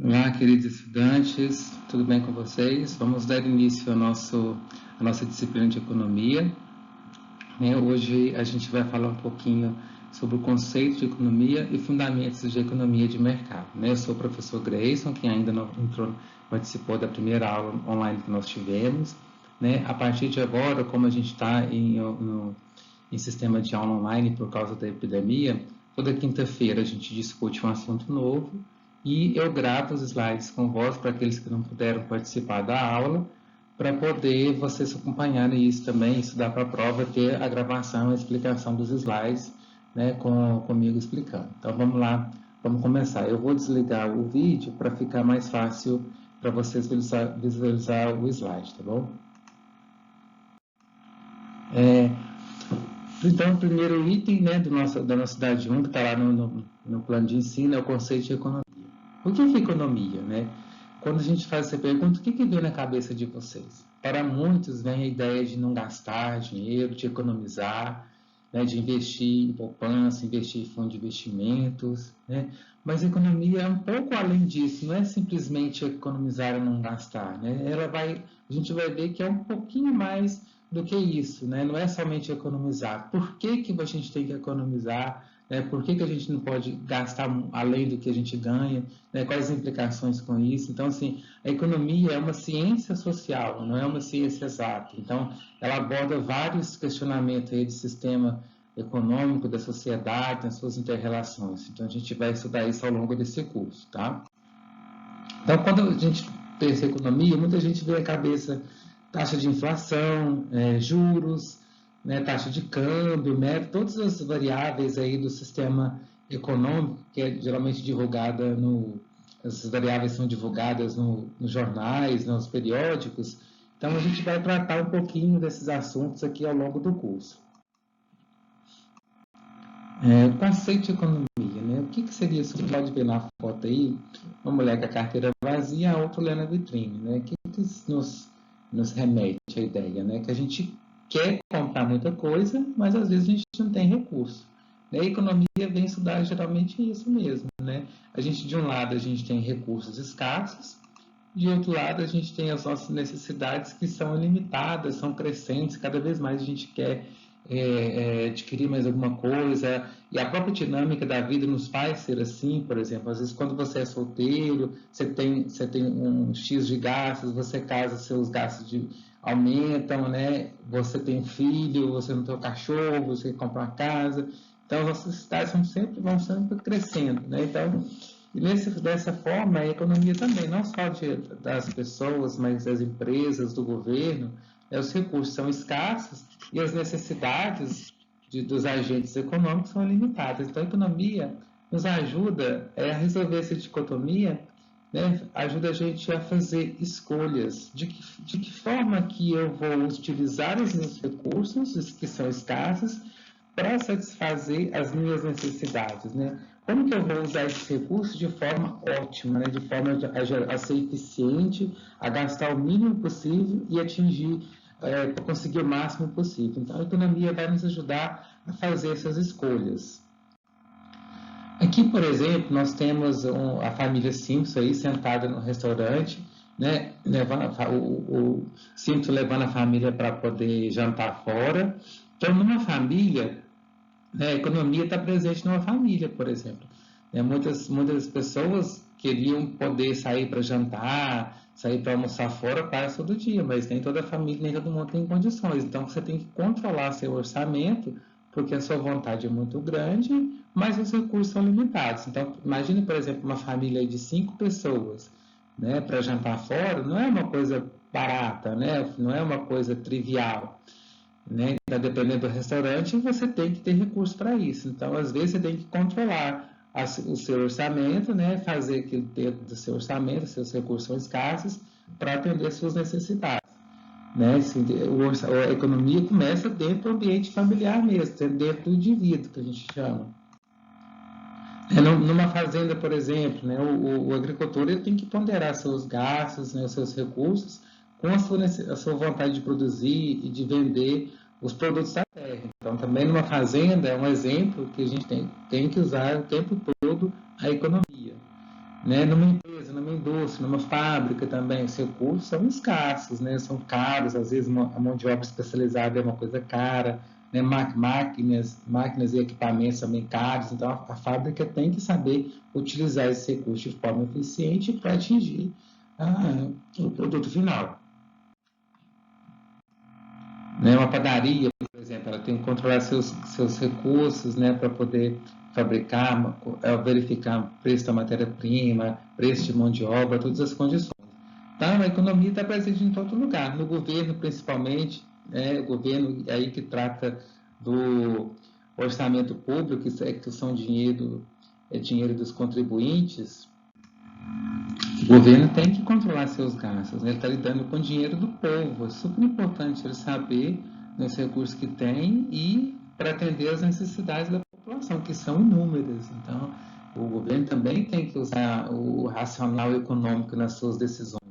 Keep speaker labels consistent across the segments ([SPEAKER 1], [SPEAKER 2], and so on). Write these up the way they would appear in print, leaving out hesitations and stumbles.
[SPEAKER 1] Olá, queridos estudantes, tudo bem com vocês? Vamos dar início à nossa disciplina de economia. Hoje a gente vai falar um pouquinho sobre o conceito de economia e fundamentos de economia de mercado. Eu sou o professor Grayson, que ainda não participou da primeira aula online que nós tivemos. A partir de agora, como a gente está em sistema de aula online por causa da epidemia, toda quinta-feira a gente discute um assunto novo e eu gravo os slides com voz para aqueles que não puderam participar da aula, para poder vocês acompanharem isso também, estudar para a prova, ter a gravação e a explicação dos slides, comigo explicando. Então, vamos lá, vamos começar. Eu vou desligar o vídeo para ficar mais fácil para vocês visualizar o slide, tá bom? Então, o primeiro item da nossa idade 1, que está lá no plano de ensino, é o conceito de economia. O que é economia, Quando a gente faz essa pergunta, o que vem na cabeça de vocês? Para muitos, vem a ideia de não gastar dinheiro, de economizar, de investir em poupança, investir em fundo de investimentos, Mas a economia é um pouco além disso, não é simplesmente economizar e não gastar, a gente vai ver que é um pouquinho mais do que isso, Não é somente economizar. Por que a gente tem que economizar? Por que a gente não pode gastar além do que a gente ganha? Quais as implicações com isso? Então, assim, a economia é uma ciência social, não é uma ciência exata. Então, ela aborda vários questionamentos aí de sistema econômico, da sociedade, das suas interrelações. Então, a gente vai estudar isso ao longo desse curso, tá? Então, quando a gente pensa em economia, muita gente vê a cabeça taxa de inflação, juros, taxa de câmbio, todas as variáveis aí do sistema econômico, que é geralmente divulgada essas variáveis são divulgadas nos jornais, nos periódicos. Então, a gente vai tratar um pouquinho desses assuntos aqui ao longo do curso. O conceito de economia, O que seria isso? Você pode ver na foto aí, uma mulher com a carteira vazia, a outra olhando a vitrine, O que nos remete a ideia, Que a gente quer comprar muita coisa, mas às vezes a gente não tem recurso. A economia vem estudar geralmente isso mesmo, A gente, de um lado, a gente tem recursos escassos, de outro lado, a gente tem as nossas necessidades que são ilimitadas, são crescentes, cada vez mais a gente quer adquirir mais alguma coisa, e a própria dinâmica da vida nos faz ser assim. Por exemplo, às vezes quando você é solteiro, você tem um X de gastos, você casa, seus gastos aumentam, Você tem um filho, você não tem um cachorro, você compra uma casa, então as nossas necessidades vão sempre crescendo, Então, e dessa forma, a economia também, não só das pessoas, mas das empresas, do governo, os recursos são escassos e as necessidades dos agentes econômicos são limitadas. Então, a economia nos ajuda a resolver essa dicotomia, ajuda a gente a fazer escolhas. De que forma que eu vou utilizar os meus recursos, que são escassos, para satisfazer as minhas necessidades, Como que eu vou usar esses recursos de forma ótima, de forma a ser eficiente, a gastar o mínimo possível e atingir, para conseguir o máximo possível. Então, a economia vai nos ajudar a fazer essas escolhas. Aqui, por exemplo, nós temos a família Simpson aí sentada no restaurante, o Simpson levando a família para poder jantar fora. Então, numa família, a economia está presente numa família, por exemplo. Muitas pessoas queriam poder sair para jantar, sair para almoçar fora quase todo dia, mas nem toda família, nem todo mundo tem condições. Então, você tem que controlar seu orçamento, porque a sua vontade é muito grande, mas os recursos são limitados. Então, imagine, por exemplo, uma família de 5 pessoas, para jantar fora, não é uma coisa barata, não é uma coisa trivial. Dependendo do restaurante, você tem que ter recurso para isso. Então, às vezes, você tem que controlar o seu orçamento, fazer aquilo dentro do seu orçamento, seus recursos são escassos, para atender as suas necessidades. A economia começa dentro do ambiente familiar mesmo, dentro do indivíduo, que a gente chama. Numa fazenda, por exemplo, o agricultor ele tem que ponderar seus gastos, os seus recursos, com a sua vontade de produzir e de vender os produtos da terra. Então, também numa fazenda é um exemplo que a gente tem que usar o tempo todo a economia. Numa empresa, empresa, numa indústria, numa fábrica também, os recursos são escassos, né? São caros, às vezes a mão de obra especializada é uma coisa cara, né? Máquinas e equipamentos também caros, então a fábrica tem que saber utilizar esse recurso de forma eficiente para atingir o produto final. Né? Uma padaria, por exemplo, ela tem que controlar seus recursos, né, para poder fabricar, verificar preço da matéria-prima, preço de mão de obra, todas as condições. Então, a economia está presente em todo lugar, no governo principalmente, né, o governo aí que trata do orçamento público, que são dinheiro dos contribuintes. O governo tem que controlar seus gastos, né? Ele está lidando com o dinheiro do povo. É super importante ele saber os recursos que tem e para atender as necessidades da população, que são inúmeras. Então, o governo também tem que usar o racional econômico nas suas decisões,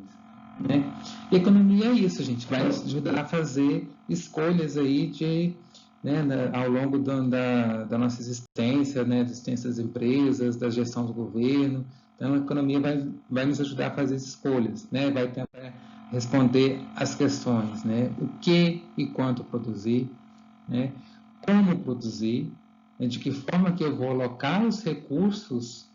[SPEAKER 1] né? E economia é isso, gente, vai nos ajudar a fazer escolhas aí né, ao longo da nossa existência, né, da existência das empresas, da gestão do governo. Então, a economia vai nos ajudar a fazer escolhas, né? Vai tentar responder as questões, né? O que e quanto produzir, né? Como produzir, né? De que forma que eu vou alocar os recursos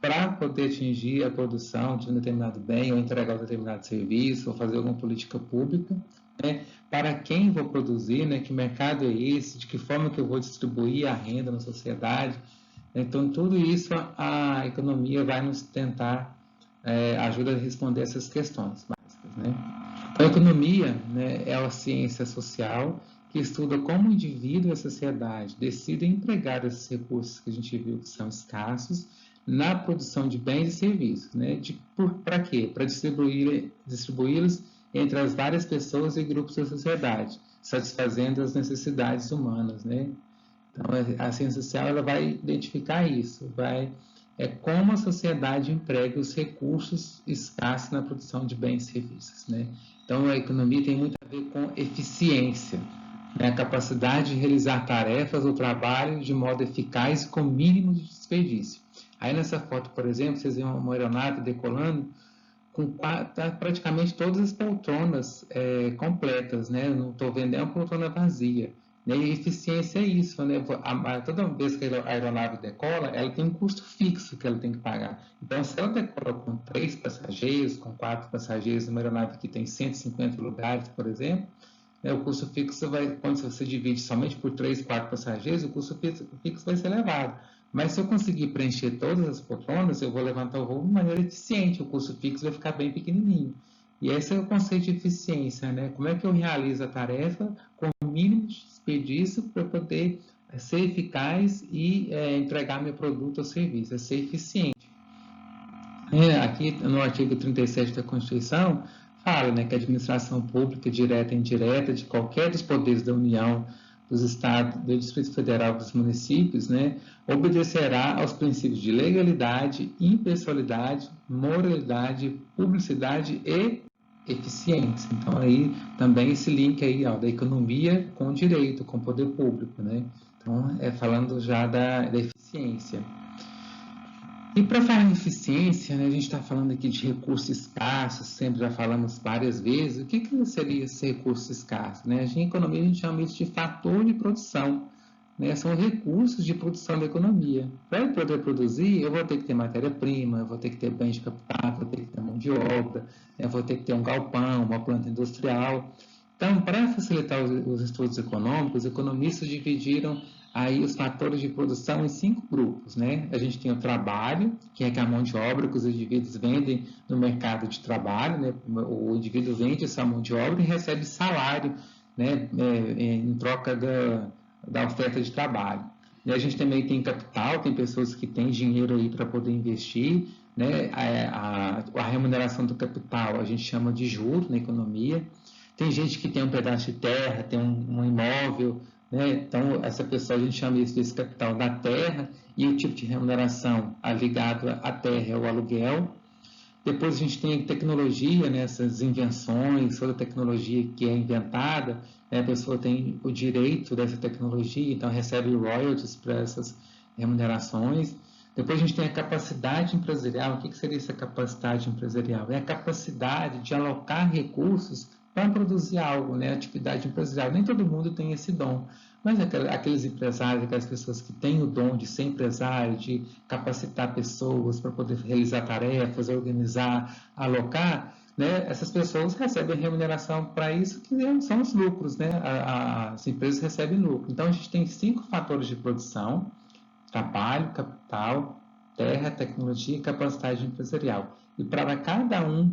[SPEAKER 1] para poder atingir a produção de um determinado bem, ou entregar um determinado serviço, ou fazer alguma política pública, né? Para quem vou produzir, né? Que mercado é esse, de que forma que eu vou distribuir a renda na sociedade. Então, tudo isso a economia vai nos tentar ajuda a responder essas questões básicas, né? Então, a economia, né, é a ciência social que estuda como o indivíduo e a sociedade decidem empregar esses recursos que a gente viu que são escassos na produção de bens e serviços, né? Para quê? Para distribuí-los entre as várias pessoas e grupos da sociedade, satisfazendo as necessidades humanas, né? Então, a ciência social ela vai identificar isso, como a sociedade emprega os recursos escassos na produção de bens e serviços, né? Então, a economia tem muito a ver com eficiência, né? A capacidade de realizar tarefas ou trabalho de modo eficaz e com mínimo de desperdício. Aí, nessa foto, por exemplo, vocês veem uma aeronave decolando com praticamente todas as poltronas completas, né? Eu não estou vendo nenhuma poltrona vazia. Né? E eficiência é isso, né? Toda vez que a aeronave decola, ela tem um custo fixo que ela tem que pagar. Então, se ela decola com 3 passageiros, com 4 passageiros, uma aeronave que tem 150 lugares, por exemplo, né, o custo fixo quando você divide somente por 3, 4 passageiros, o custo fixo vai ser elevado. Mas se eu conseguir preencher todas as poltronas, eu vou levantar o voo de maneira eficiente, o custo fixo vai ficar bem pequenininho. E esse é o conceito de eficiência, né? Como é que eu realizo a tarefa com o mínimo de desperdício para poder ser eficaz e entregar meu produto ou serviço, ser eficiente. Aqui no artigo 37 da Constituição, fala, né, que a administração pública, direta e indireta, de qualquer dos poderes da União, dos Estados, do Distrito Federal, dos municípios, né, obedecerá aos princípios de legalidade, impessoalidade, moralidade, publicidade e eficiência. Então, aí também esse link aí, da economia com o direito, com o poder público, né? Então, falando já da eficiência. E para falar em eficiência, né, a gente está falando aqui de recursos escassos, sempre já falamos várias vezes. O que seria esse recurso escasso? Né? Em economia a gente chama isso de fator de produção. Né? São recursos de produção da economia. Para eu poder produzir, eu vou ter que ter matéria-prima, eu vou ter que ter bens de capital, vou ter que ter mão de obra, eu vou ter que ter um galpão, uma planta industrial. Então, para facilitar os estudos econômicos, os economistas dividiram aí os fatores de produção em 5 grupos, né? A gente tem o trabalho, que é a mão de obra que os indivíduos vendem no mercado de trabalho, né? O indivíduo vende essa mão de obra e recebe salário, né? Em troca da oferta de trabalho. E a gente também tem capital, tem pessoas que têm dinheiro aí para poder investir, né? A remuneração do capital a gente chama de juros na economia. Tem gente que tem um pedaço de terra, tem um imóvel, né? Então, essa pessoa, a gente chama isso desse capital da terra, e o tipo de remuneração ligado à terra é o aluguel. Depois a gente tem a tecnologia, né? Essas invenções, toda a tecnologia que é inventada, né? A pessoa tem o direito dessa tecnologia, então recebe royalties para essas remunerações. Depois a gente tem a capacidade empresarial. O que seria essa capacidade empresarial? É a capacidade de alocar recursos para produzir algo, né? Atividade empresarial. Nem todo mundo tem esse dom, mas aqueles empresários, aquelas pessoas que têm o dom de ser empresário, de capacitar pessoas para poder realizar tarefas, organizar, alocar, né? Essas pessoas recebem remuneração para isso, que são os lucros, né? As empresas recebem lucro. Então, a gente tem 5 fatores de produção: trabalho, capital, terra, tecnologia e capacidade empresarial. E para cada um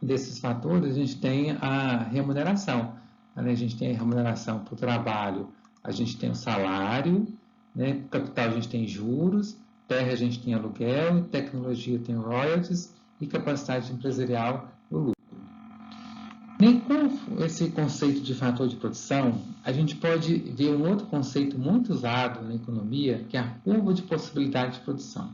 [SPEAKER 1] desses fatores, a gente tem a remuneração. Né? A gente tem a remuneração para o trabalho, a gente tem o salário, né? Capital a gente tem juros, terra a gente tem aluguel, tecnologia tem royalties e capacidade empresarial, o lucro. Nem com esse conceito de fator de produção, a gente pode ver um outro conceito muito usado na economia, que é a curva de possibilidade de produção.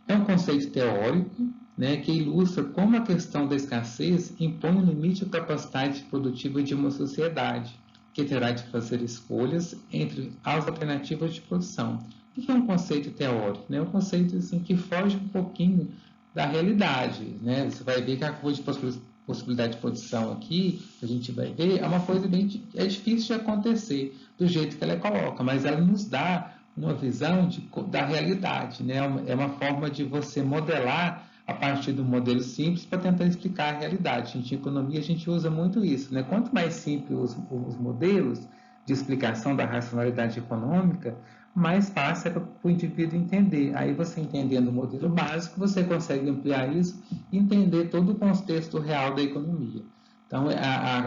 [SPEAKER 1] É um conceito teórico, né, que ilustra como a questão da escassez impõe um limite à capacidade produtiva de uma sociedade, que terá de fazer escolhas entre as alternativas de produção. O que é um conceito teórico? É um conceito assim, que foge um pouquinho da realidade. Né? Você vai ver que a curva de possibilidade de produção aqui, a gente vai ver, é uma coisa bem difícil de acontecer do jeito que ela coloca, mas ela nos dá uma visão da realidade, né? É uma forma de você modelar a partir do modelo simples para tentar explicar a realidade. Em economia, a gente usa muito isso, né? Quanto mais simples os modelos de explicação da racionalidade econômica, mais fácil é para o indivíduo entender. Aí você entendendo o modelo básico, você consegue ampliar isso e entender todo o contexto real da economia. Então,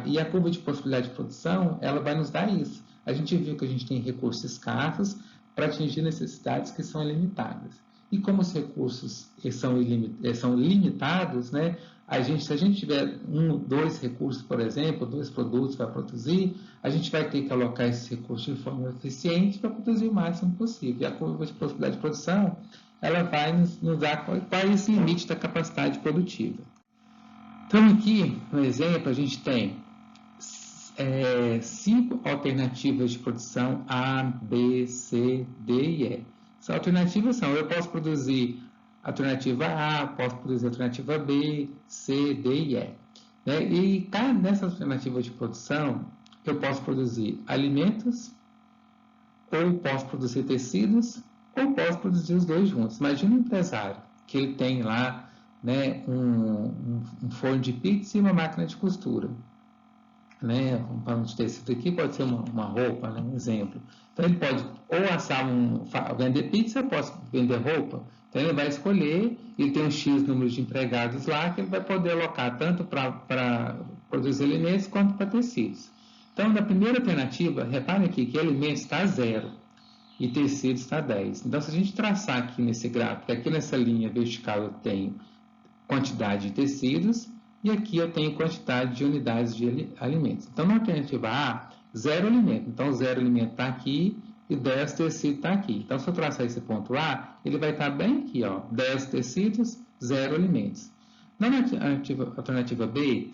[SPEAKER 1] e a curva de possibilidade de produção, ela vai nos dar isso. A gente viu que a gente tem recursos escassos para atingir necessidades que são ilimitadas. E como os recursos são limitados, né, se a gente tiver 2 recursos, por exemplo, 2 produtos para produzir, a gente vai ter que alocar esses recursos de forma eficiente para produzir o máximo possível. E a curva de possibilidade de produção, ela vai nos dar qual é esse limite da capacidade produtiva. Então, aqui, no exemplo, a gente tem 5 alternativas de produção A, B, C, D e E. Essas alternativas são: eu posso produzir alternativa A, posso produzir alternativa B, C, D e E. Né? E nessa alternativa de produção, eu posso produzir alimentos, ou posso produzir tecidos, ou posso produzir os dois juntos. Imagina um empresário que ele tem lá, né, um forno de pizza e uma máquina de costura. Né, um pano de tecido aqui pode ser uma roupa, né, um exemplo. Então ele pode ou vender pizza, posso vender roupa. Então ele vai escolher, ele tem um X número de empregados lá que ele vai poder alocar tanto para produzir alimentos quanto para tecidos. Então, na primeira alternativa, reparem aqui que alimentos está 0 e tecidos está 10. Então, se a gente traçar aqui nesse gráfico, aqui nessa linha vertical eu tenho quantidade de tecidos, e aqui eu tenho quantidade de unidades de alimentos. Então, na alternativa A, 0 alimento. Então, 0 alimento está aqui e 10 tecidos está aqui. Então, se eu traçar esse ponto A, ele vai estar bem aqui, ó, 10 tecidos, 0 alimentos. Na alternativa B,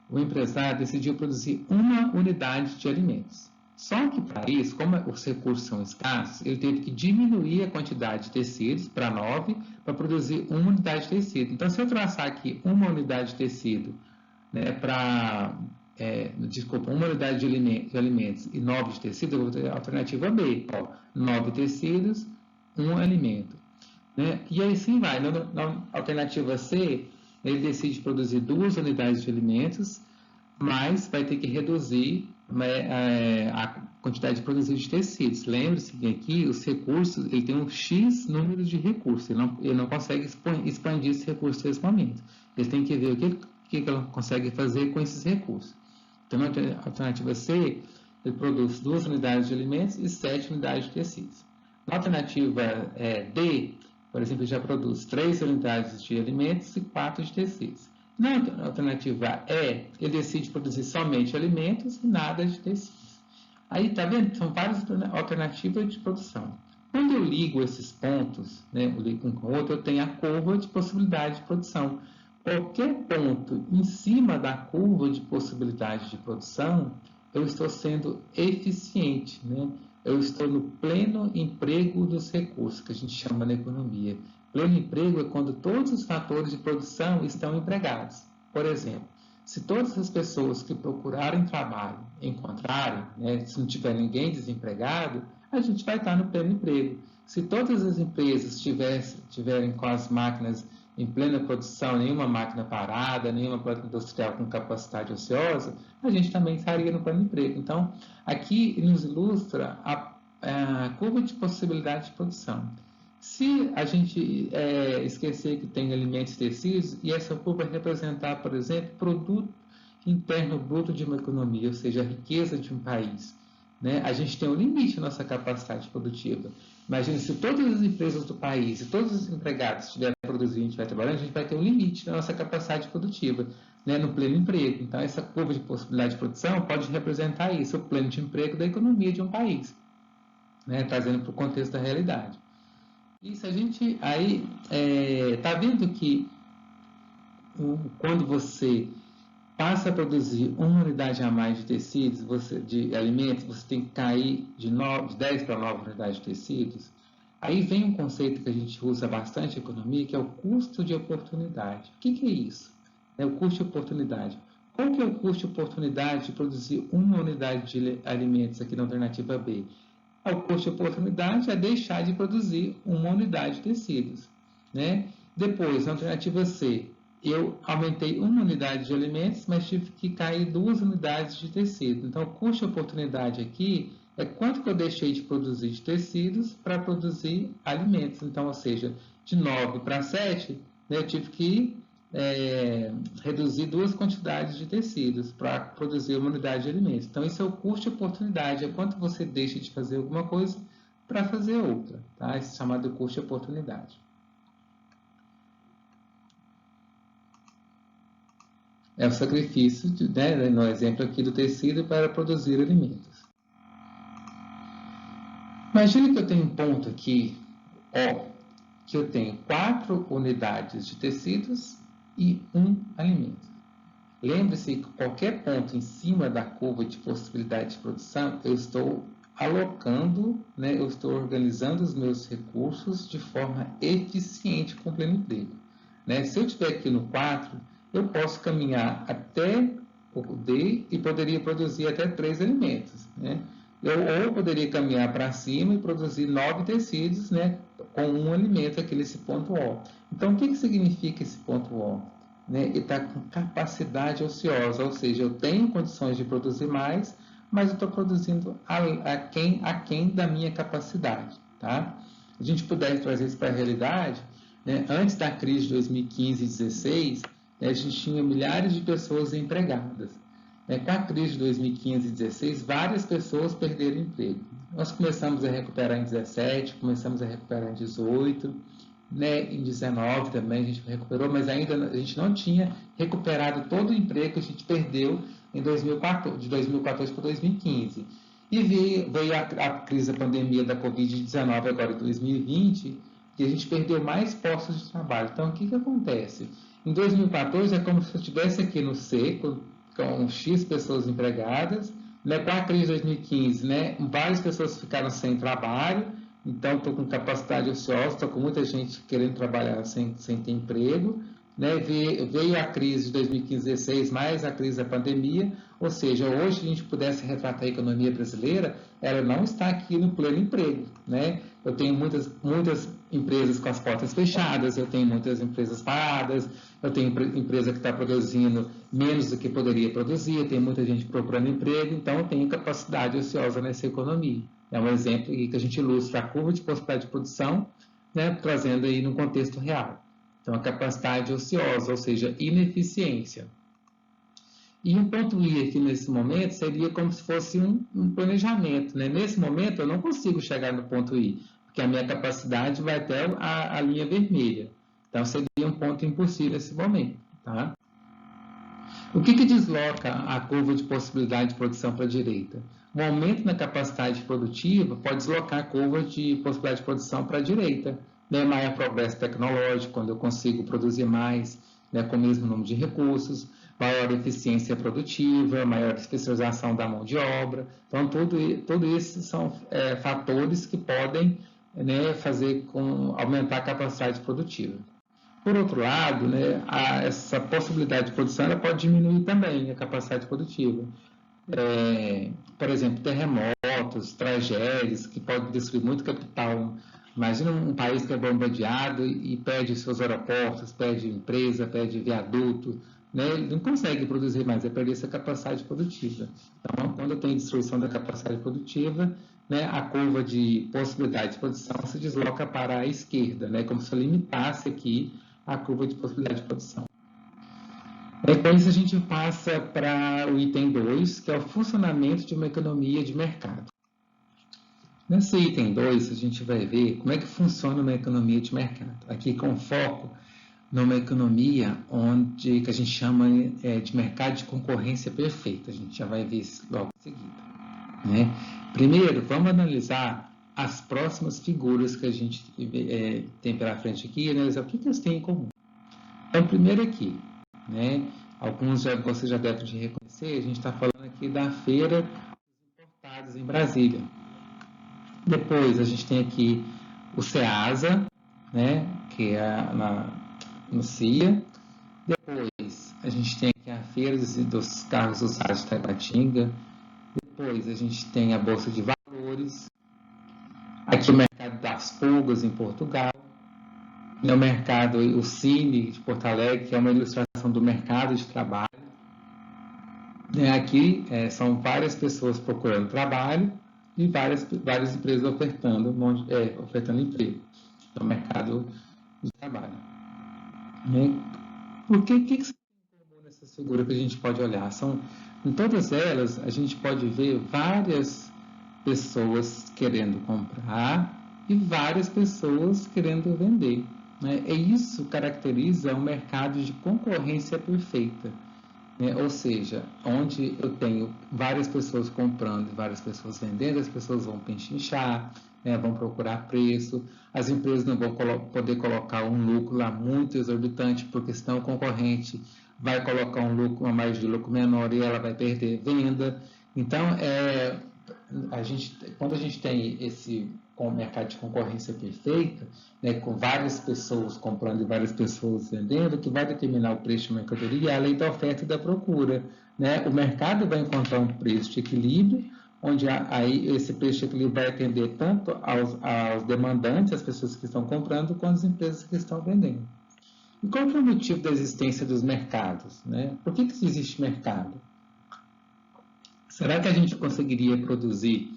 [SPEAKER 1] o empresário decidiu produzir 1 unidade de alimentos. Só que, para isso, como os recursos são escassos, ele teve que diminuir a quantidade de tecidos para 9 para produzir 1 unidade de tecido. Então, se eu traçar aqui 1 unidade de tecido, né, uma unidade de alimentos e 9 de tecido, eu vou ter a alternativa B. Ó, 9 tecidos, 1 alimento. Né? E aí sim vai. Na alternativa C, ele decide produzir 2 unidades de alimentos, mas vai ter que reduzir a quantidade de produzido de tecidos. Lembre-se que aqui os recursos, ele tem um X número de recursos, ele não consegue expandir esse recurso nesse momento. Ele tem que ver o que ele consegue fazer com esses recursos. Então, na alternativa C, ele produz 2 unidades de alimentos e 7 unidades de tecidos. Na alternativa D, por exemplo, ele já produz 3 unidades de alimentos e 4 de tecidos. Na alternativa E, ele decide produzir somente alimentos e nada de tecidos. Aí, tá vendo? São várias alternativas de produção. Quando eu ligo esses pontos, né, eu ligo um com o outro, eu tenho a curva de possibilidade de produção. Qualquer ponto em cima da curva de possibilidade de produção, eu estou sendo eficiente, né? eu estou no pleno emprego dos recursos, que a gente chama na economia. Pleno emprego é quando todos os fatores de produção estão empregados. Por exemplo, se todas as pessoas que procurarem trabalho encontrarem, né, se não tiver ninguém desempregado, a gente vai estar no pleno emprego. Se todas as empresas tiverem com as máquinas em plena produção, nenhuma máquina parada, nenhuma planta industrial com capacidade ociosa, a gente também estaria no pleno emprego. Então, aqui nos ilustra a curva de possibilidade de produção. Se a gente esquecer que tem alimentos e tecidos, e essa curva representar, por exemplo, produto interno bruto de uma economia, ou seja, a riqueza de um país, né? A gente tem um limite na nossa capacidade produtiva. Imagina, se todas as empresas do país, se todos os empregados estiverem produzindo, estiverem trabalhando, a gente vai ter um limite na nossa capacidade produtiva, né, no pleno emprego. Então, essa curva de possibilidade de produção pode representar isso, o pleno de emprego da economia de um país, né, trazendo para o contexto da realidade. E se a gente aí está vendo que quando você passa a produzir uma unidade a mais de tecidos, de alimentos, você tem que cair de 10 para 9 unidades de tecidos. Aí vem um conceito que a gente usa bastante em economia, que é o custo de oportunidade. O que é isso? É o custo de oportunidade. Qual que é o custo de oportunidade de produzir uma unidade de alimentos aqui na alternativa B? O custo de oportunidade é deixar de produzir uma unidade de tecidos, né? Depois, na alternativa C, eu aumentei uma unidade de alimentos, mas tive que cair 2 unidades de tecido. Então, o custo de oportunidade aqui é quanto que eu deixei de produzir de tecidos para produzir alimentos. Então, ou seja, de 9 para 7, né, eu tive que reduzir 2 quantidades de tecidos para produzir uma unidade de alimentos. Então, isso é o custo de oportunidade, é quanto você deixa de fazer alguma coisa para fazer outra. Tá? Isso é chamado de custo de oportunidade. É o sacrifício, né, no exemplo aqui do tecido, para produzir alimentos. Imagine que eu tenho um ponto aqui, que eu tenho 4 unidades de tecidos e 1 alimento. Lembre-se que qualquer ponto em cima da curva de possibilidade de produção, eu estou alocando, né, eu estou organizando os meus recursos de forma eficiente com o pleno emprego. Né? Se eu estiver aqui no 4, eu posso caminhar até o D e poderia produzir até 3 alimentos. Né? Ou poderia caminhar para cima e produzir 9 tecidos, né, com 1 alimento aqui nesse ponto O. Então, o que significa esse ponto O? Né? Ele está com capacidade ociosa, ou seja, eu tenho condições de produzir mais, mas eu estou produzindo aquém da minha capacidade. Tá? Se a gente pudesse trazer isso para a realidade, né, antes da crise de 2015 e 2016, a gente tinha milhares de pessoas empregadas. Com a crise de 2015 e 2016, várias pessoas perderam emprego. Nós começamos a recuperar em 2017, começamos a recuperar em 2018, né, em 2019 também a gente recuperou, mas ainda a gente não tinha recuperado todo o emprego que a gente perdeu em 2014, de 2014 para 2015. E veio a crise da pandemia da Covid-19 agora em 2020, e a gente perdeu mais postos de trabalho. Então, o que acontece? Em 2014 é como se eu estivesse aqui no seco, com X pessoas empregadas, né? Com a crise de 2015, né? Várias pessoas ficaram sem trabalho, então estou com capacidade ociosa, estou com muita gente querendo trabalhar sem ter emprego, né? Veio a crise de 2015-16, mais a crise da pandemia, ou seja, hoje, se a gente pudesse retratar a economia brasileira, ela não está aqui no pleno emprego, né? Eu tenho muitas empresas com as portas fechadas, eu tenho muitas empresas paradas, eu tenho empresa que está produzindo menos do que poderia produzir, eu tenho muita gente procurando emprego, então eu tenho capacidade ociosa nessa economia. É um exemplo que a gente ilustra a curva de possibilidade de produção, né, trazendo aí no contexto real. Então, a capacidade ociosa, ou seja, ineficiência. E um ponto I aqui nesse momento seria como se fosse um planejamento. Né? Nesse momento, eu não consigo chegar no ponto I, porque a minha capacidade vai até a linha vermelha. Então, seria um ponto impossível nesse momento. Tá? O que desloca a curva de possibilidade de produção para a direita? Um aumento na capacidade produtiva pode deslocar a curva de possibilidade de produção para a direita. Né? Maior progresso tecnológico, quando eu consigo produzir mais, né, com o mesmo número de recursos, maior eficiência produtiva, maior especialização da mão de obra. Então, tudo isso são fatores que podem, né, aumentar a capacidade produtiva. Por outro lado, né, essa possibilidade de produção ela pode diminuir também a capacidade produtiva. Por exemplo, terremotos, tragédias, que podem destruir muito capital. Imagina um país que é bombardeado e perde seus aeroportos, perde empresa, perde viaduto, né? Ele não consegue produzir mais, é perder essa capacidade produtiva. Então, quando tem destruição da capacidade produtiva, né, a curva de possibilidade de produção se desloca para a esquerda, né, como se limitasse aqui a curva de possibilidade de produção. Com isso, a gente passa para o item 2, que é o funcionamento de uma economia de mercado. Nesse item 2, a gente vai ver como é que funciona uma economia de mercado. Aqui com foco numa economia que a gente chama de mercado de concorrência perfeita. A gente já vai ver isso logo em seguida, né? Primeiro, vamos analisar as próximas figuras que a gente tem pela frente aqui e analisar o que eles têm em comum. Então, primeiro aqui, né? Alguns você já deve reconhecer, a gente está falando aqui da Feira dos Importados em Brasília. Depois a gente tem aqui o CEASA, né? Que é no CIA. Depois a gente tem aqui a Feira dos Carros Usados de Taguatinga. Depois a gente tem a Bolsa de Valores. Aqui o mercado das pulgas em Portugal. O mercado, o Cine de Porto Alegre, que é uma ilustração do mercado de trabalho. Aqui são várias pessoas procurando trabalho e várias empresas ofertando emprego. Então, mercado de trabalho. Por que você tem nessas figuras que a gente pode olhar? Em todas elas, a gente pode ver várias pessoas querendo comprar e várias pessoas querendo vender. Isso caracteriza um mercado de concorrência perfeita, ou seja, onde eu tenho várias pessoas comprando e várias pessoas vendendo, as pessoas vão pechinchar, vão procurar preço, as empresas não vão poder colocar um lucro lá muito exorbitante, porque senão o concorrente vai colocar uma margem de lucro menor e ela vai perder venda. Então, quando a gente tem esse mercado de concorrência perfeita, com várias pessoas comprando e várias pessoas vendendo, o que vai determinar o preço de mercadoria é a lei da oferta e da procura. O mercado vai encontrar um preço de equilíbrio, onde aí esse preço de equilíbrio vai atender tanto aos demandantes, as pessoas que estão comprando, quanto as empresas que estão vendendo. E qual que é o motivo da existência dos mercados? Por que existe mercado? Será que a gente conseguiria produzir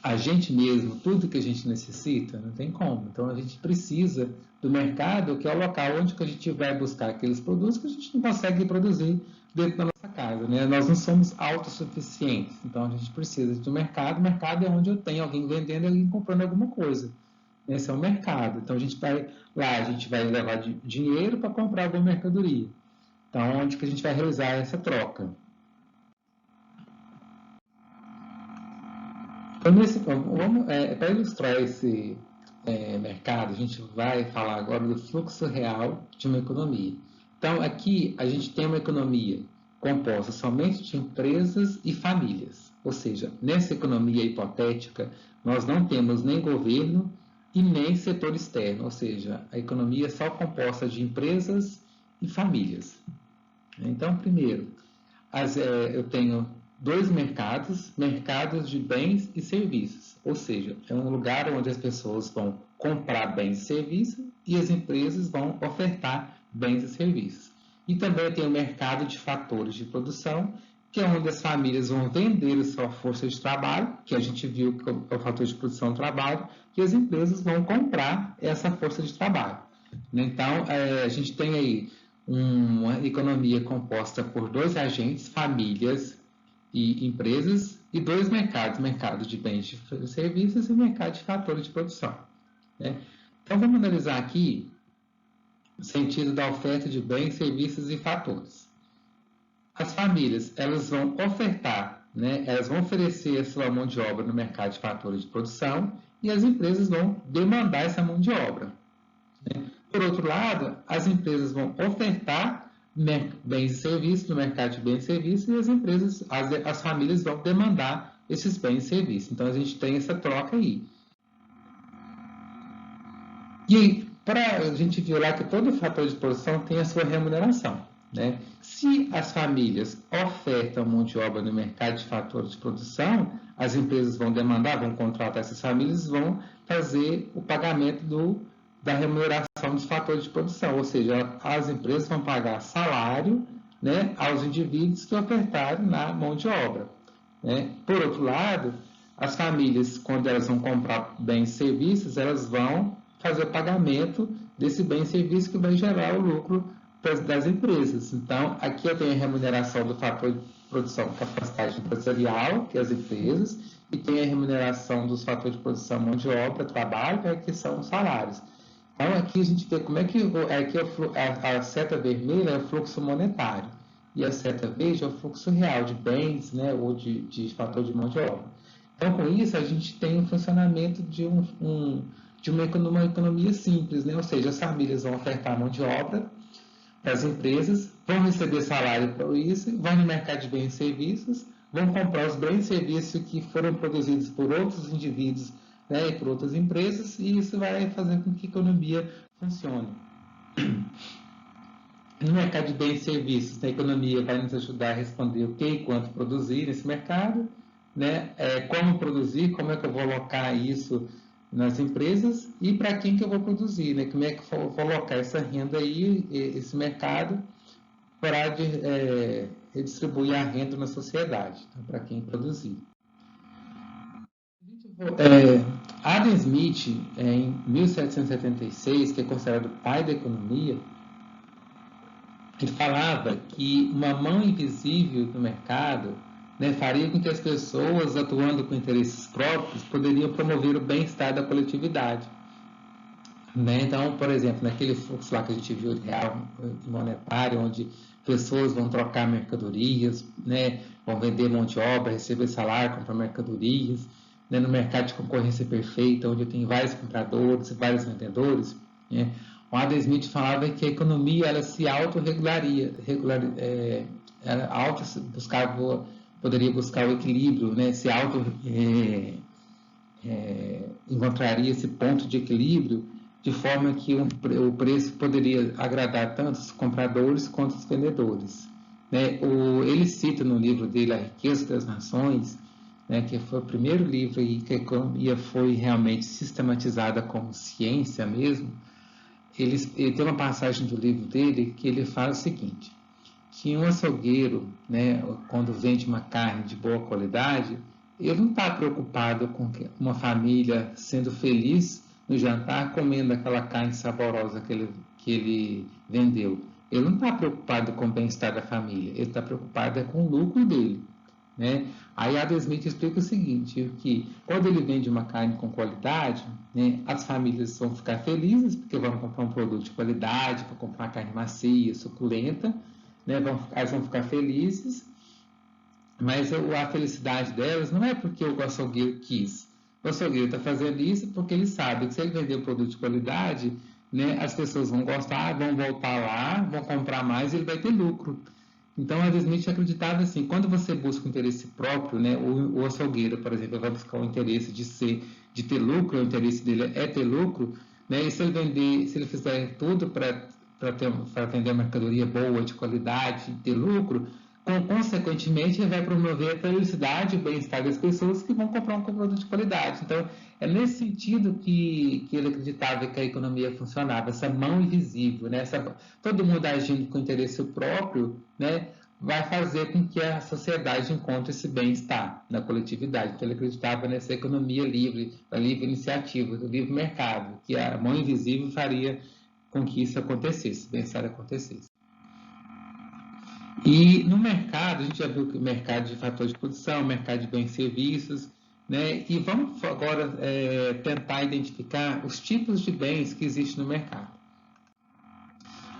[SPEAKER 1] a gente mesmo tudo que a gente necessita? Não tem como. Então, a gente precisa do mercado, que é o local onde que a gente vai buscar aqueles produtos que a gente não consegue produzir dentro da nossa casa. Nós não somos autossuficientes. Então, a gente precisa de um mercado. O mercado é onde eu tenho alguém vendendo e alguém comprando alguma coisa. Esse é o mercado. Então, a gente vai lá, a gente vai levar dinheiro para comprar alguma mercadoria. Então, onde que a gente vai realizar essa troca? Então, para ilustrar esse mercado, a gente vai falar agora do fluxo real de uma economia. Então, aqui a gente tem uma economia composta somente de empresas e famílias. Ou seja, nessa economia hipotética, nós não temos nem governo e nem setor externo. Ou seja, a economia é só composta de empresas e famílias. Então, primeiro, eu tenho dois mercados de bens e serviços, ou seja, é um lugar onde as pessoas vão comprar bens e serviços e as empresas vão ofertar bens e serviços. E também tem o mercado de fatores de produção, que é onde as famílias vão vender a sua força de trabalho, que a gente viu que é o fator de produção do trabalho, e as empresas vão comprar essa força de trabalho. Então, a gente tem aí uma economia composta por dois agentes, famílias e empresas, e dois mercados, mercado de bens e serviços e mercado de fatores de produção. Então, vamos analisar aqui o sentido da oferta de bens, serviços e fatores. As famílias, elas vão ofertar, elas vão oferecer a sua mão de obra no mercado de fatores de produção e as empresas vão demandar essa mão de obra. Por outro lado, as empresas vão ofertar bens e serviços no mercado de bens e serviços e as empresas, as famílias vão demandar esses bens e serviços. Então, a gente tem essa troca aí. E a gente viu lá que todo fator de produção tem a sua remuneração, né? Se as famílias ofertam mão de obra no mercado de fatores de produção, as empresas vão demandar, vão contratar essas famílias, vão fazer o pagamento da remuneração dos fatores de produção, ou seja, as empresas vão pagar salário, né, aos indivíduos que ofertaram na mão de obra, né? Por outro lado, as famílias, quando elas vão comprar bens e serviços, elas vão fazer o pagamento desse bem e serviço que vai gerar o lucro das empresas. Então, aqui eu tenho a remuneração do fator de produção, capacidade empresarial, que é as empresas, e tem a remuneração dos fatores de produção, mão de obra, trabalho, que são os salários. Então, aqui a gente vê como é que aqui a seta vermelha é o fluxo monetário e a seta verde é o fluxo real de bens, né, ou de fator de mão de obra. Então, com isso, a gente tem um funcionamento de uma economia simples, né? Ou seja, as famílias vão ofertar mão de obra para as empresas, vão receber salário por isso, vão no mercado de bens e serviços, vão comprar os bens e serviços que foram produzidos por outros indivíduos, né, e por outras empresas, e isso vai fazer com que a economia funcione. No mercado de bens e serviços, a economia vai nos ajudar a responder o que e quanto produzir nesse mercado, né? Como produzir, como é que eu vou alocar isso nas empresas e para quem que eu vou produzir, né? Como é que eu vou colocar essa renda aí, esse mercado, para redistribuir a renda na sociedade, então, para quem produzir. Adam Smith, em 1776, que é considerado o pai da economia, ele falava que uma mão invisível no mercado, né, faria com que as pessoas, atuando com interesses próprios, poderiam promover o bem-estar da coletividade. Né? Então, por exemplo, naquele fluxo lá que a gente viu real monetário, onde pessoas vão trocar mercadorias, né, vão vender mão de obra, receber salário, comprar mercadorias, né, no mercado de concorrência perfeita, onde tem vários compradores e vários vendedores, né? O Adam Smith falava que a economia ela se autorregularia, poderia buscar o equilíbrio, né? Se encontraria esse ponto de equilíbrio de forma que o preço poderia agradar tanto os compradores quanto os vendedores. Né? Ele cita no livro dele A Riqueza das Nações, né, que foi o primeiro livro aí que a economia foi realmente sistematizada como ciência mesmo. Ele tem uma passagem do livro dele que ele fala o seguinte, que um açougueiro, né, quando vende uma carne de boa qualidade, ele não está preocupado com uma família sendo feliz no jantar comendo aquela carne saborosa que ele vendeu. Ele não está preocupado com o bem-estar da família, ele está preocupado com o lucro dele. Né? Aí Adam Smith explica o seguinte, que quando ele vende uma carne com qualidade, né, as famílias vão ficar felizes porque vão comprar um produto de qualidade, vão comprar uma carne macia, suculenta, né, elas vão ficar felizes, mas a felicidade delas não é porque o açougueiro quis. O açougueiro está fazendo isso porque ele sabe que se ele vender um produto de qualidade, né, as pessoas vão gostar, vão voltar lá, vão comprar mais e ele vai ter lucro. Então, Adam Smith acreditava assim, quando você busca o interesse próprio, né, o açougueiro, por exemplo, vai buscar o interesse de ter lucro, o interesse dele é ter lucro, né, e se ele fizer tudo para vender uma mercadoria boa, de qualidade, ter lucro, consequentemente, ele vai promover a felicidade e o bem-estar das pessoas que vão comprar um produto de qualidade. Então, é nesse sentido que ele acreditava que a economia funcionava, essa mão invisível, né? Todo mundo agindo com interesse próprio, né? Vai fazer com que a sociedade encontre esse bem-estar na coletividade. Então, ele acreditava nessa economia livre, a livre iniciativa, do livre mercado, que a mão invisível faria com que isso acontecesse, bem-estar acontecesse. E no mercado, a gente já viu que o mercado de fatores de produção, mercado de bens e serviços, né? E vamos agora tentar identificar os tipos de bens que existem no mercado.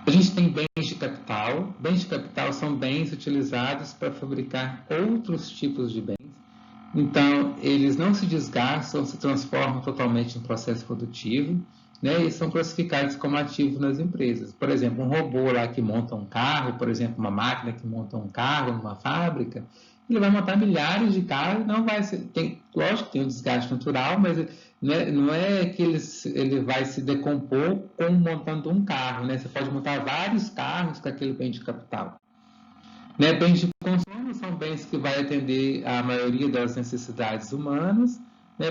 [SPEAKER 1] A gente tem bens de capital. Bens de capital são bens utilizados para fabricar outros tipos de bens. Então, eles não se desgastam, se transformam totalmente em processo produtivo. né, e são classificados como ativos nas empresas. Por exemplo, um robô lá que monta um carro, por exemplo, uma máquina que monta um carro numa fábrica, ele vai montar milhares de carros, não vai ser, lógico que tem um desgaste natural, mas não é que ele vai se decompor como montando um carro, né? Você pode montar vários carros com aquele bem de capital. Né? Bens de consumo são bens que vai atender a maioria das necessidades humanas, né?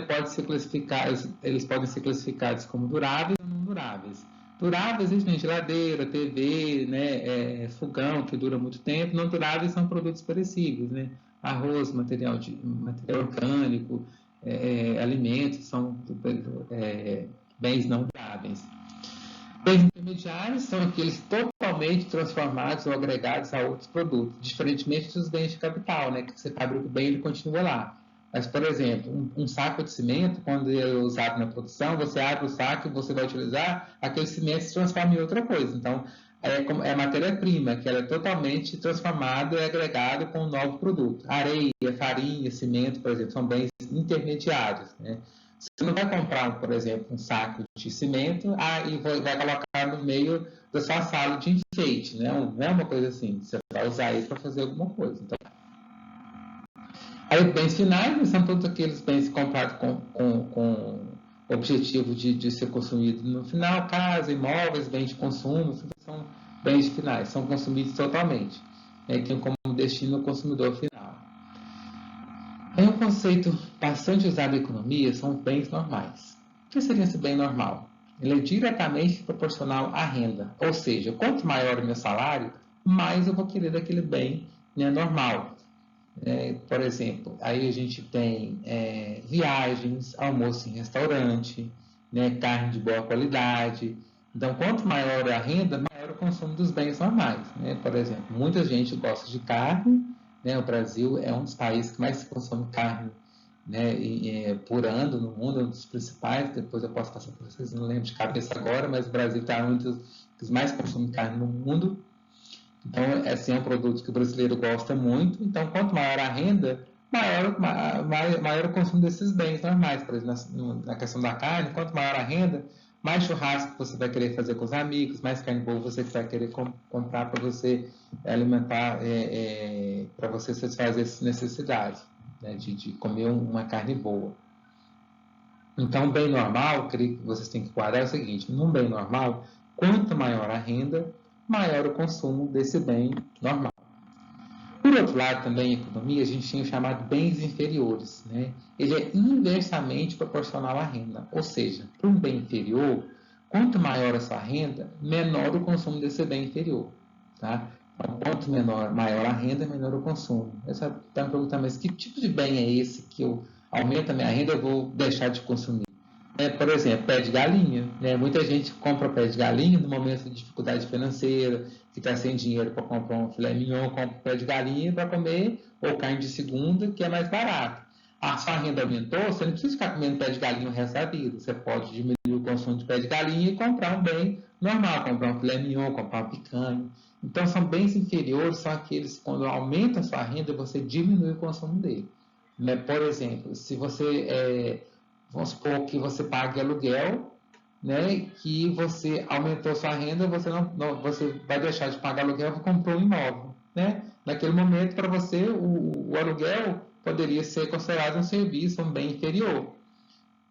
[SPEAKER 1] Eles podem ser classificados como duráveis ou não duráveis. Duráveis, existem geladeira, TV, né? Fogão, que dura muito tempo. Não duráveis são produtos perecíveis, né? Arroz, material orgânico, alimentos, são bens não duráveis. Bens intermediários são aqueles totalmente transformados ou agregados a outros produtos, diferentemente dos bens de capital, né, que você fabrica o bem e ele continua lá. Mas, por exemplo, um saco de cimento, quando ele é usado na produção, você abre o saco e você vai utilizar, aquele cimento se transforma em outra coisa. Então, é a matéria-prima, que ela é totalmente transformada e agregada com um novo produto. Areia, farinha, cimento, por exemplo, são bens intermediários, né? Você não vai comprar, por exemplo, um saco de cimento e vai colocar no meio da sua sala de enfeite, né? Não é uma coisa assim. Você vai usar isso para fazer alguma coisa. Então, aí, bens finais são todos aqueles bens comprados com o objetivo de ser consumido no final, casa, imóveis, bens de consumo, são bens finais, são consumidos totalmente. Tem como destino o consumidor final. Aí um conceito bastante usado na economia são bens normais. O que seria esse bem normal? Ele é diretamente proporcional à renda, ou seja, quanto maior o meu salário, mais eu vou querer daquele bem, né, normal. Por exemplo, aí a gente tem viagens, almoço em restaurante, né, carne de boa qualidade. Então, quanto maior a renda, maior o consumo dos bens normais, né? Por exemplo, muita gente gosta de carne, né? O Brasil é um dos países que mais se consome carne, né, por ano no mundo, é um dos principais. Depois eu posso passar para vocês, não lembro de cabeça agora, mas o Brasil está um dos mais consomem carne no mundo. Então, assim, é um produto que o brasileiro gosta muito. Então, quanto maior a renda, maior o consumo desses bens normais. Por exemplo, na questão da carne, quanto maior a renda, mais churrasco você vai querer fazer com os amigos, mais carne boa você vai querer comprar para você alimentar, para você satisfazer essas necessidades, né, de comer uma carne boa. Então, bem normal, que vocês têm que guardar é o seguinte: num bem normal, quanto maior a renda, maior o consumo desse bem normal. Por outro lado, também em economia, a gente tem o chamado bens inferiores, né? Ele é inversamente proporcional à renda, ou seja, para um bem inferior, quanto maior a sua renda, menor o consumo desse bem inferior, tá? Então, quanto maior a renda, menor o consumo. Essa está me perguntando, mas que tipo de bem é esse que eu aumento a minha renda, eu vou deixar de consumir? Por exemplo, pé de galinha, né? Muita gente compra pé de galinha no momento de dificuldade financeira, que está sem dinheiro para comprar um filé mignon, compra pé de galinha para comer, ou carne de segunda, que é mais barato. A sua renda aumentou, você não precisa ficar comendo pé de galinha o resto da vida. Você pode diminuir o consumo de pé de galinha e comprar um bem normal, comprar um filé mignon, comprar uma picanha. Então, são bens inferiores, são aqueles que, quando aumenta a sua renda, você diminui o consumo dele. Né? Por exemplo, se você vamos supor que você pague aluguel, né, que você aumentou sua renda, você vai deixar de pagar aluguel e comprou um imóvel, né? Naquele momento, para você, o aluguel poderia ser considerado um serviço, um bem inferior,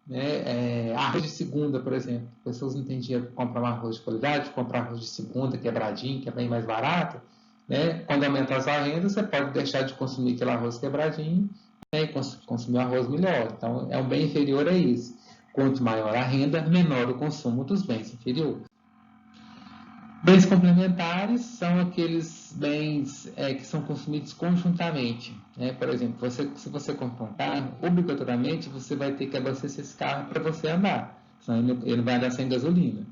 [SPEAKER 1] né? Arroz de segunda, por exemplo, pessoas não têm dinheiro para comprar um arroz de qualidade, comprar arroz de segunda, quebradinho, que é bem mais barato, né? Quando aumentar a sua renda, você pode deixar de consumir aquele arroz quebradinho, né, e consumir arroz melhor. Então, é um bem inferior a isso. Quanto maior a renda, menor o consumo dos bens inferiores. Bens complementares são aqueles bens que são consumidos conjuntamente, né? Por exemplo, se você comprar um carro, obrigatoriamente você vai ter que abastecer esse carro para você andar, senão ele não vai andar sem gasolina,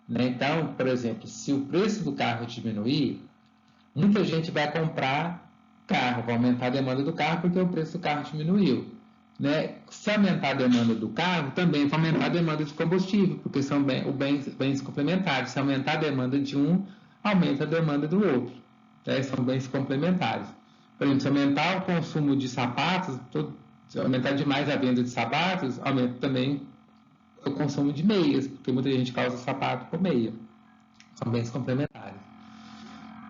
[SPEAKER 1] né? Então, por exemplo, se o preço do carro diminuir, muita gente vai comprar carro, vai aumentar a demanda do carro porque o preço do carro diminuiu, né? Se aumentar a demanda do carro, também vai aumentar a demanda de combustível, porque são bens complementares. Se aumentar a demanda de um, aumenta a demanda do outro, né? São bens complementares. Por exemplo, se aumentar o consumo de sapatos, se aumentar demais a venda de sapatos, aumenta também o consumo de meias, porque muita gente causa sapato por meia. São bens complementares.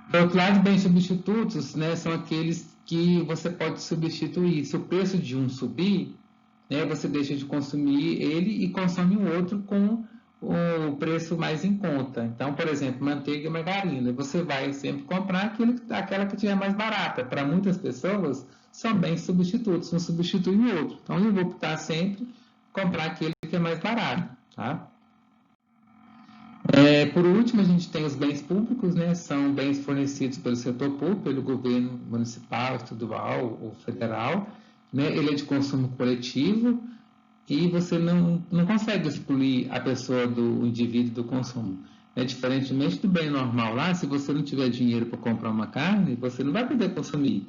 [SPEAKER 1] Por outro lado, bens substitutos, né, são aqueles que você pode substituir. Se o preço de um subir, né, você deixa de consumir ele e consome o outro com o preço mais em conta. Então, por exemplo, manteiga e margarina. Você vai sempre comprar aquela que tiver mais barata. Para muitas pessoas, são bens substitutos, um substitui o outro. Então, eu vou optar sempre comprar aquele que é mais barato. Tá? Por último, a gente tem os bens públicos, né? São bens fornecidos pelo setor público, pelo governo municipal, estadual ou federal. Né? Ele é de consumo coletivo e você não consegue excluir a pessoa do indivíduo do consumo. Diferentemente do bem normal lá, se você não tiver dinheiro para comprar uma carne, você não vai poder consumir.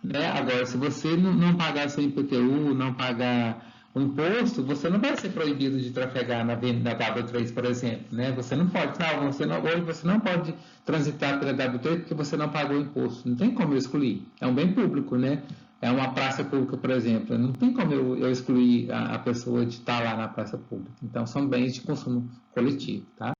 [SPEAKER 1] Né? Agora, se você não pagar seu IPTU, não pagar o imposto, você não vai ser proibido de trafegar na W3, por exemplo. Né? Você não pode, hoje você não pode transitar pela W3 porque você não pagou o imposto. Não tem como eu excluir. É um bem público, né? É uma praça pública, por exemplo. Não tem como eu excluir a pessoa de estar lá na praça pública. Então, são bens de consumo coletivo, tá?